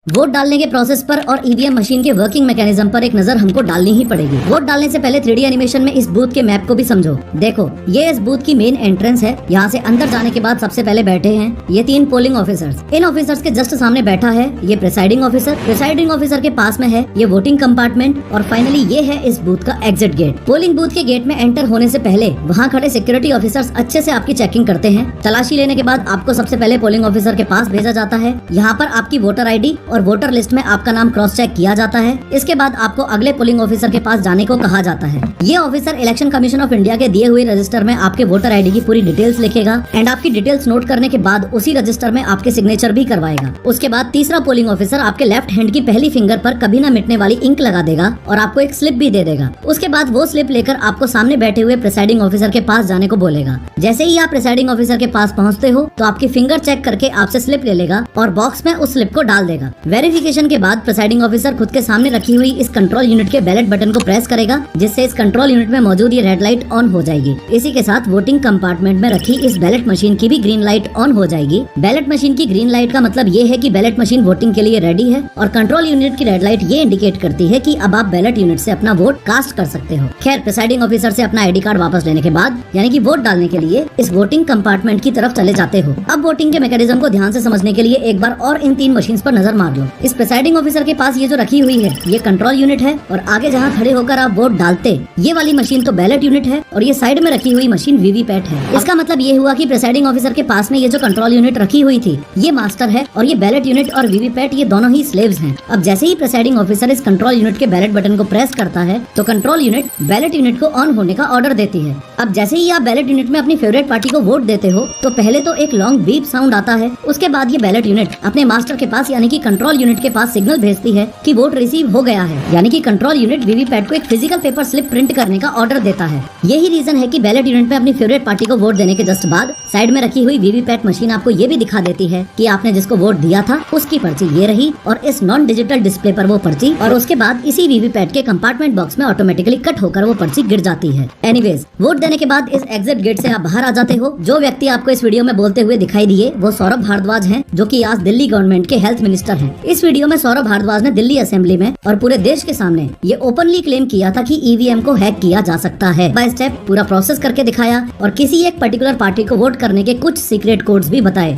Vote डालने के process पर और ईवीएम मशीन के वर्किंग मैकेनिज्म पर एक नजर हमको डालनी ही पड़ेगी। वोट डालने से पहले 3D एनिमेशन में इस बूथ के मैप को भी समझो। देखो, ये इस बूथ की मेन एंट्रेंस है। यहाँ से अंदर जाने के बाद सबसे पहले बैठे हैं ये 3 पोलिंग ऑफिसर्स। इन ऑफिसर्स के जस्ट सामने बैठा है ये प्रिसाइडिंग ऑफिसर। प्रिसाइडिंग ऑफिसर के पास में है ये वोटिंग कंपार्टमेंट और फाइनली ये है इस बूथ का एग्जिट गेट। पोलिंग बूथ के गेट में एंटर होने से पहले वहाँ खड़े सिक्योरिटी ऑफिसर्स अच्छे से आपकी चेकिंग करते हैं। तलाशी लेने के बाद आपको सबसे पहले पोलिंग ऑफिसर के पास भेजा जाता है। यहाँ पर आपकी वोटर ID और वोटर लिस्ट में आपका नाम क्रॉस चेक किया जाता है। इसके बाद आपको अगले पोलिंग ऑफिसर के पास जाने को कहा जाता है। ये officer election commission of India के दिए हुए रजिस्टर में आपके वोटर ID की पूरी डिटेल्स लिखेगा एंड आपकी डिटेल्स नोट करने के बाद उसी रजिस्टर में आपके सिग्नेचर भी करवाएगा। उसके बाद तीसरा पोलिंग ऑफिसर आपके लेफ्ट हैंड की पहली फिंगर पर कभी न मिटने वाली इंक लगा देगा और आपको एक स्लिप भी दे देगा। उसके बाद वो स्लिप लेकर आपको सामने बैठे हुए प्रिसाइडिंग ऑफिसर के पास जाने को बोलेगा। जैसे ही आप प्रिसाइडिंग ऑफिसर के पास पहुँचते हो तो आपकी फिंगर चेक करके आपसे स्लिप ले लेगा और बॉक्स में उस स्लिप को डाल देगा। वेरिफिकेशन के बाद प्रिसाइडिंग ऑफिसर खुद के सामने रखी हुई इस कंट्रोल यूनिट के बैलेट बटन को प्रेस करेगा, जिससे इस कंट्रोल यूनिट में मौजूद ये रेड लाइट ऑन हो जाएगी। इसी के साथ वोटिंग कंपार्टमेंट में रखी इस बैलेट मशीन की भी ग्रीन लाइट ऑन हो जाएगी। बैलेट मशीन की ग्रीन लाइट का मतलब ये है कि बैलेट मशीन वोटिंग के लिए रेडी है और कंट्रोल यूनिट की रेड लाइट ये इंडिकेट करती है कि अब आप बैलेट यूनिट से अपना वोट कास्ट कर सकते हो। खैर, प्रिसाइडिंग ऑफिसर से अपना ID कार्ड वापस लेने के बाद यानी कि वोट डालने के लिए इस वोटिंग कंपार्टमेंट की तरफ चले जाते हो। अब वोटिंग के मैकेनिज्म को ध्यान से समझने के लिए एक बार और इन 3 मशीन्स पर नजर मार लो। इस प्रिसाइडिंग ऑफिसर के पास ये जो रखी हुई है ये कंट्रोल यूनिट है और आगे जहाँ खड़े होकर आप वोट डालते ये वाली मशीन तो बैलेट यूनिट है और ये साइड में रखी हुई मशीन वीवीपैट है। इसका मतलब ये हुआ कि प्रिसाइडिंग ऑफिसर के पास में ये जो कंट्रोल यूनिट रखी हुई थी ये मास्टर है और ये बैलेट यूनिट और वीवीपैट ये दोनों ही स्लेव्स हैं। अब जैसे ही प्रिसाइडिंग ऑफिसर इस कंट्रोल यूनिट के बैलेट बटन को प्रेस करता है तो कंट्रोल यूनिट बैलेट यूनिट को ऑन होने का ऑर्डर देती है। अब जैसे ही आप बैलेट यूनिट में अपनी फेवरेट पार्टी को वोट देते हो तो पहले तो एक लॉन्ग बीप साउंड आता है। उसके बाद ये बैलेट यूनिट अपने मास्टर के पास यानी कि कंट्रोल यूनिट के पास सिग्नल भेजती है कि वोट रिसीव हो गया है, यानी कि कंट्रोल यूनिट वीवीपैट को एक फिजिकल पेपर स्लिप प्रिंट करने का ऑर्डर देता है। यही रीजन है कि बैलेट यूनिट में अपनी फेवरेट पार्टी को वोट देने के जस्ट बाद साइड में रखी हुई वीवीपैट मशीन आपको ये भी दिखा देती है कि आपने जिसको वोट दिया था उसकी पर्ची ये रही और इस नॉन डिजिटल डिस्प्ले पर वो पर्ची और उसके बाद इसी वीवीपैट के कंपार्टमेंट बॉक्स में ऑटोमेटिकली कट होकर वो पर्ची गिर जाती है। एनीवेज, वोट देने के बाद इस एग्जिट गेट से आप बाहर आ जाते हो। जो व्यक्ति आपको इस वीडियो में बोलते हुए दिखाई दिए वो सौरभ भारद्वाज हैं, जो कि आज दिल्ली गवर्नमेंट के हेल्थ मिनिस्टर हैं। इस वीडियो में सौरभ भारद्वाज ने दिल्ली असेंबली में और पूरे देश के सामने ये ओपनली क्लेम किया था कि EVM को हैक किया जा सकता है। बाय स्टेप पूरा प्रोसेस करके दिखाया और किसी एक पर्टिकुलर पार्टी को वोट करने के कुछ सीक्रेट कोड्स भी बताए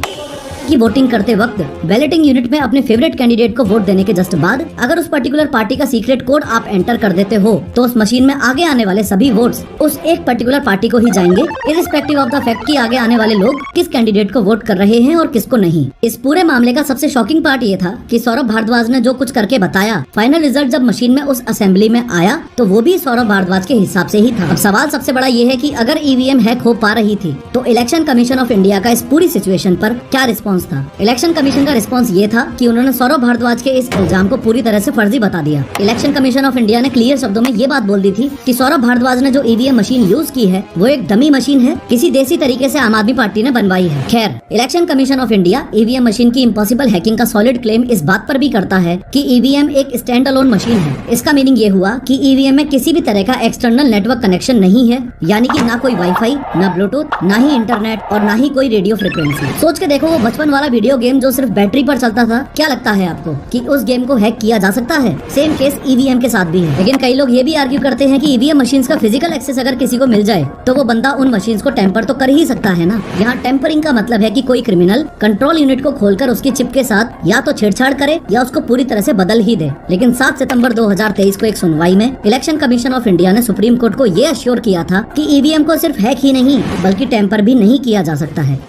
कि वोटिंग करते वक्त बैलेटिंग यूनिट में अपने फेवरेट कैंडिडेट को वोट देने के जस्ट बाद अगर उस पर्टिकुलर पार्टी का सीक्रेट कोड आप एंटर कर देते हो तो उस मशीन में आगे आने वाले सभी वोट्स उस एक पर्टिकुलर पार्टी को ही जाएंगे, इरिस्पेक्टिव ऑफ द फैक्ट कि आगे आने वाले लोग किस कैंडिडेट को वोट कर रहे हैं और किसको नहीं। इस पूरे मामले का सबसे शॉकिंग पार्ट ये था कि सौरभ भारद्वाज ने जो कुछ करके बताया, फाइनल रिजल्ट जब मशीन में उस असेंबली में आया तो वो भी सौरभ भारद्वाज के हिसाब से ही था। अब सवाल सबसे बड़ा ये है कि अगर EVM हैक हो पा रही थी तो इलेक्शन कमीशन ऑफ इंडिया का इस पूरी सिचुएशन पर क्या रिस्पॉन्स था। इलेक्शन कमीशन का रिस्पांस ये था कि उन्होंने सौरभ भारद्वाज के इस इल्जाम को पूरी तरह से फर्जी बता दिया। इलेक्शन कमीशन ऑफ इंडिया ने क्लियर शब्दों में ये बात बोल दी थी कि सौरभ भारद्वाज ने जो EVM मशीन यूज की है वो एक डमी मशीन है, किसी देसी तरीके से आम आदमी पार्टी ने बनवाई है। खैर, election commission of India EVM machine की इम्पॉसिबल हैकिंग का सॉलिड क्लेम इस बात पर भी करता है कि EVM एक स्टैंड अलोन मशीन है। इसका मीनिंग ये हुआ कि EVM में किसी भी तरह का एक्सटर्नल नेटवर्क कनेक्शन नहीं है, यानी कि ना कोई वाईफाई, ना ब्लूटूथ, ना ही इंटरनेट और ना ही कोई रेडियो फ्रिक्वेंसी। सोच के देखो, वो बचपन वाला वीडियो गेम जो सिर्फ बैटरी पर चलता था, क्या लगता है आपको कि उस गेम को हैक किया जा सकता है? सेम केस EVM के साथ भी है। लेकिन कई लोग ये भी आर्ग्यू करते हैं कि EVM मशीन्स का फिजिकल एक्सेस अगर किसी को मिल जाए तो वो बंदा उन मशीन्स को टेम्पर तो कर ही सकता है ना। यहाँ टेम्परिंग का मतलब है कि कोई क्रिमिनल कंट्रोल यूनिट को खोलकर उसकी चिप के साथ या तो छेड़छाड़ करे या उसको पूरी तरह से बदल ही दे। लेकिन 7 सितंबर 2023 को एक सुनवाई में इलेक्शन कमीशन ऑफ इंडिया ने सुप्रीम कोर्ट को ये अश्योर किया था कि EVM को सिर्फ हैक ही नहीं बल्कि टेम्पर भी नहीं किया जा सकता है।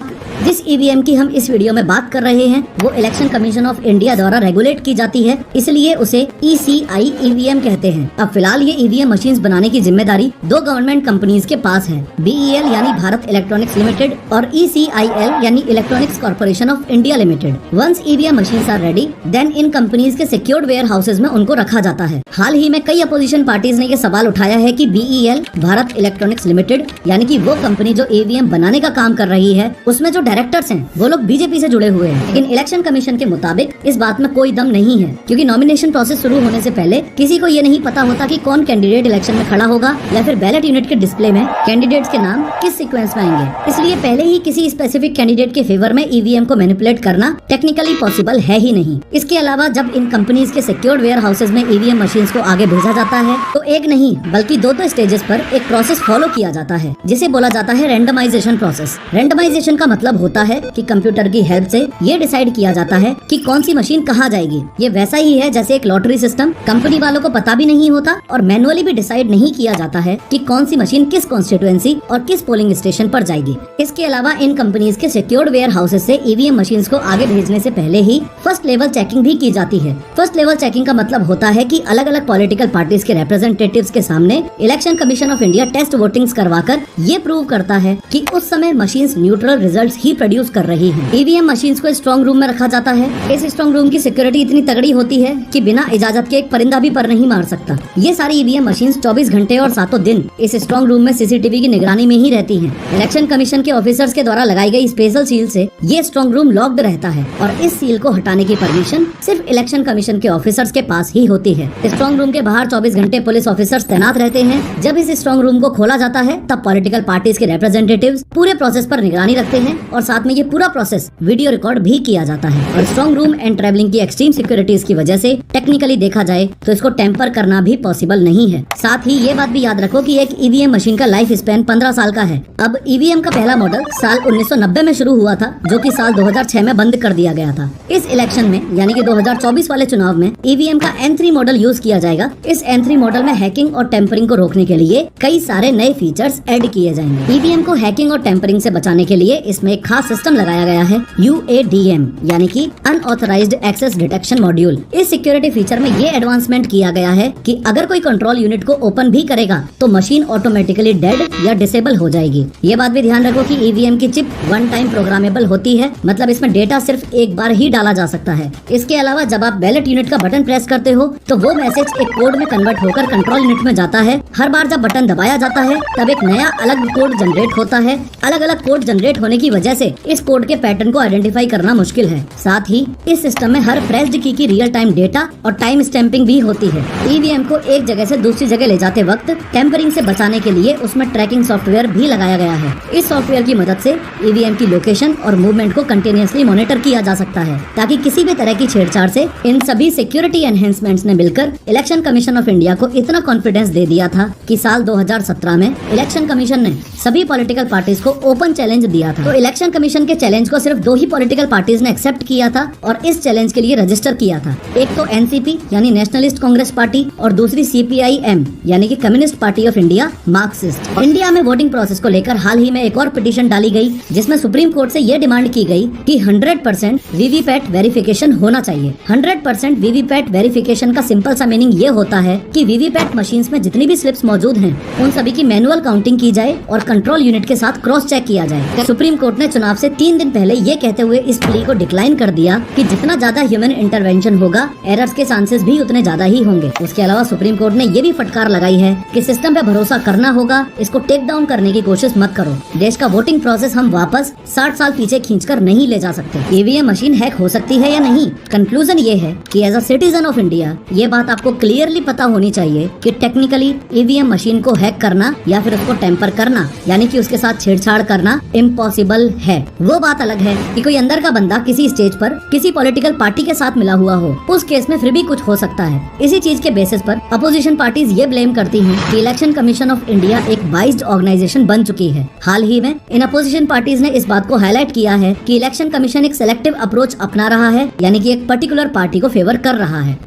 जिस EVM की हम इस वीडियो में बात कर रहे हैं वो इलेक्शन कमीशन ऑफ इंडिया द्वारा रेगुलेट की जाती है, इसलिए उसे ECI EVM कहते हैं। अब फिलहाल ये EVM मशीन्स बनाने की जिम्मेदारी 2 गवर्नमेंट कंपनीज के पास है, BEL यानी भारत इलेक्ट्रॉनिक्स लिमिटेड और ECIL यानी electronics corporation of India limited. Once EVM machines are ready then इन कंपनीज के सिक्योर्ड वेयर हाउसेज में उनको रखा जाता है। हाल ही में कई अपोजिशन पार्टीज ने ये सवाल उठाया है कि BEL भारत इलेक्ट्रॉनिक्स लिमिटेड यानी कि वो कंपनी जो EVM बनाने का काम कर रही है उसमें जो डायरेक्टर्स हैं वो लोग बीजेपी से जुड़े हुए हैं। लेकिन इलेक्शन कमीशन के मुताबिक इस बात में कोई दम नहीं है, क्योंकि नॉमिनेशन प्रोसेस शुरू होने से पहले किसी को ये नहीं पता होता कि कौन कैंडिडेट इलेक्शन में खड़ा होगा या फिर बैलेट यूनिट के डिस्प्ले में कैंडिडेट्स के नाम किस सीक्वेंस में आएंगे। इसलिए पहले ही किसी स्पेसिफिक कैंडिडेट के फेवर में ईवीएम को मैनिपुलेट करना टेक्निकली पॉसिबल है ही नहीं। इसके अलावा जब इन कंपनीज के सिक्योर्ड वेयर हाउसेज में ईवीएम मशीन्स को आगे भेजा जाता है तो एक नहीं बल्कि दो स्टेजेस पर एक प्रोसेस फॉलो किया जाता है, जिसे बोला जाता है रेंडमाइजेशन प्रोसेस। रेंडमाइजेशन का मतलब होता है कि कंप्यूटर की हेल्प से ये डिसाइड किया जाता है कि कौन सी मशीन कहाँ जाएगी। ये वैसा ही है जैसे एक लॉटरी सिस्टम, कंपनी वालों को पता भी नहीं होता और मैनुअली भी डिसाइड नहीं किया जाता है कि कौन सी मशीन किस कॉन्स्टिट्यूएंसी और किस पोलिंग स्टेशन पर जाएगी। इसके अलावा इन कंपनीज के सिक्योर्ड वेयर हाउसेज से ईवीएम मशीन्स को आगे भेजने से पहले ही फर्स्ट लेवल चेकिंग भी की जाती है। फर्स्ट लेवल चेकिंग का मतलब होता है कि अलग अलग पॉलिटिकल पार्टीज के रिप्रेजेंटेटिव्स के सामने election commission of India test votings करवाकर ये प्रूव करता है कि उस समय मशीन्स न्यूट्रल रिजल्ट्स ही प्रोड्यूस कर रही हैं। ईवीएम मशीन्स को स्ट्रॉन्ग रूम में रखा जाता है। इस स्ट्रॉन्ग रूम की सिक्योरिटी इतनी तगड़ी होती है कि बिना इजाजत के एक परिंदा भी पर नहीं मार सकता। ये सारी ईवीएम मशीन्स 24 घंटे और 7 दिन इस स्ट्रॉन्ग रूम में सीसीटीवी की निगरानी में ही रहती हैं। इलेक्शन कमीशन के ऑफिसर्स के द्वारा लगाई गई स्पेशल सील से ये स्ट्रॉन्ग रूम लॉक्ड रहता है और इस सील को हटाने की परमिशन सिर्फ इलेक्शन कमीशन के ऑफिसर्स के पास ही होती है। स्ट्रॉन्ग रूम के बाहर 24 घंटे पुलिस ऑफिसर्स तैनात रहते हैं। जब इस स्ट्रॉन्ग रूम को खोला जाता है तब पॉलिटिकल पार्टीज के रिप्रेजेंटेटिव्स पूरे प्रोसेस पर निगरानी रखते हैं और साथ में ये पूरा प्रोसेस वीडियो रिकॉर्ड भी किया जाता है। और स्ट्रॉन्ग रूम एंड ट्रैवलिंग की एक्सट्रीम सिक्योरिटीज की वजह से टेक्निकली देखा जाए तो इसको टेम्पर करना भी पॉसिबल नहीं है। साथ ही ये बात भी याद रखो कि एक ईवीएम मशीन का लाइफ स्पैन 15 साल का है। अब ईवीएम का पहला मॉडल साल 1990 में शुरू हुआ था, जो कि साल 2006 में बंद कर दिया गया था। इस इलेक्शन में यानी कि 2024 वाले चुनाव में ईवीएम का N3 मॉडल यूज किया जाएगा। इस N3 मॉडल में हैकिंग और टेम्परिंग को रोकने के लिए कई सारे नए फीचर्स ऐड किए जाएंगे। ईवीएम को हैकिंग और टेम्परिंग से बचाने के लिए इसमें एक खास सिस्टम लगाया गया है, UADM यानी कि अनऑथराइज्ड एक्सेस डिटेक्शन मॉड्यूल। इस सिक्योरिटी फीचर में ये एडवांसमेंट किया गया है कि अगर कोई कंट्रोल यूनिट को ओपन भी करेगा तो मशीन ऑटोमेटिकली डेड या डिसेबल हो जाएगी। ये बात भी ध्यान रखो कि ईवीएम की चिप वन टाइम प्रोग्रामेबल होती है, मतलब इसमें डेटा सिर्फ एक बार ही डाला जा सकता है। इसके अलावा जब आप बैलेट यूनिट का बटन प्रेस करते हो तो वो मैसेज एक कोड में कन्वर्ट होकर कंट्रोल यूनिट में जाता है। हर बार जब बटन दबाया जाता है तब एक नया अलग कोड जनरेट होता है। अलग अलग कोड जनरेट होने की वजह से इस कोड के पैटर्न को आइडेंटिफाई करना मुश्किल है। साथ ही इस सिस्टम में हर प्रेस्ड की रियल टाइम डेटा और टाइम स्टैंपिंग भी होती है। ईवीएम को एक जगह से दूसरी जगह ले जाते वक्त टेम्परिंग से बचाने के लिए उसमें ट्रैकिंग सॉफ्टवेयर भी लगाया गया है। इस सॉफ्टवेयर की मदद से ईवीएम की लोकेशन और मूवमेंट को कंटिन्यूअसली मॉनिटर किया जा सकता है, ताकि किसी भी तरह की छेड़छाड़ से इन सभी सिक्योरिटी एनहेंसमेंट्स ने मिलकर इलेक्शन कमीशन ऑफ इंडिया को इतना कॉन्फिडेंस दे दिया था कि साल 2017 में इलेक्शन कमीशन ने सभी पॉलिटिकल पार्टीज को ओपन चैलेंज दिया था। तो इलेक्शन कमीशन के चैलेंज को सिर्फ 2 ही पॉलिटिकल पार्टीज ने एक्सेप्ट किया था और इस चैलेंज के लिए रजिस्टर किया था। एक तो एनसीपी यानी नेशनलिस्ट कांग्रेस पार्टी और दूसरी CPIM यानी कि communist party of India Marxist. India में वोटिंग प्रोसेस को लेकर हाल ही में एक और पिटीशन डाली गई, जिसमें सुप्रीम कोर्ट से ये डिमांड की गई कि 100% वीवीपैट वेरिफिकेशन होना चाहिए। 100% वीवीपैट वेरिफिकेशन का सिंपल सा मीनिंग ये होता है कि वीवीपैट मशीन्स में जितनी भी स्लिप्स मौजूद हैं उन सभी की मैनुअल काउंटिंग की जाए और कंट्रोल यूनिट के साथ क्रॉस चेक किया जाए। सुप्रीम कोर्ट ने चुनाव से 3 दिन पहले ये कहते हुए इस प्ली को डिक्लाइन कर दिया कि जितना ज्यादा ह्यूमन इंटरवेंशन होगा एरर्स के चांसेस भी उतने ज्यादा ही होंगे। उसके अलावा सुप्रीम कोर्ट ने ये भी फटकार लगाई है कि सिस्टम पे भरोसा करना होगा, इसको टेक डाउन करने की कोशिश मत करो। देश का वोटिंग प्रोसेस हम वापस 60 साल पीछे खींचकर नहीं ले जा सकते। ईवीएम मशीन हैक हो सकती है या नहीं, कंक्लूजन ये है कि as a citizen of India ये बात आपको क्लियरली पता होनी चाहिए कि टेक्निकली ईवीएम मशीन को हैक करना या फिर उसको टेम्पर करना यानी कि उसके साथ छेड़छाड़ करना इम्पॉसिबल है। वो बात अलग है कि कोई अंदर का बंदा किसी स्टेज पर किसी पॉलिटिकल पार्टी के साथ मिला हुआ हो, उस केस में फिर भी कुछ हो सकता है। इसी चीज के बेसिस पर अपोजिशन पार्टीज ये ब्लेम करती हैं कि इलेक्शन कमीशन ऑफ इंडिया एक बाइस्ड ऑर्गेनाइजेशन बन चुकी है। हाल ही में इन अपोजिशन पार्टीज ने इस बात को हाईलाइट किया है कि इलेक्शन कमीशन एक सेलेक्टिव अप्रोच अपना रहा है, यानी कि एक पर्टिकुलर पार्टी को फेवर कर रहा है।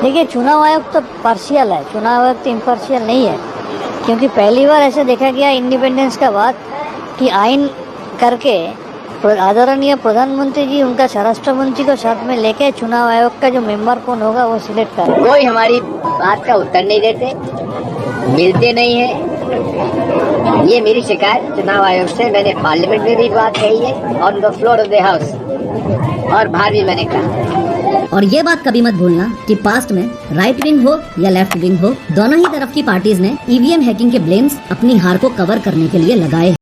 देखिए, चुनाव आयोग तो पार्शियल है, चुनाव आयोग तो इम्पार्शियल नहीं है, क्योंकि पहली बार ऐसे देखा गया इंडिपेंडेंस का बाद कि आइन करके आदरणीय प्रधानमंत्री जी उनका स्वराष्ट्र मंत्री को साथ में लेके चुनाव आयोग का जो मेंबर कौन होगा वो सिलेक्ट कर। कोई हमारी बात का उत्तर नहीं देते, मिलते नहीं है। ये मेरी शिकायत चुनाव आयोग से मैंने पार्लियामेंट में भी बात कही है, on the floor of the house, और बाहर भी मैंने कहा। और ये बात कभी मत भूलना कि पास्ट में राइट विंग हो या लेफ्ट विंग हो, दोनों ही तरफ की पार्टीज ने ईवीएम हैकिंग के ब्लेम्स अपनी हार को कवर करने के लिए लगाए।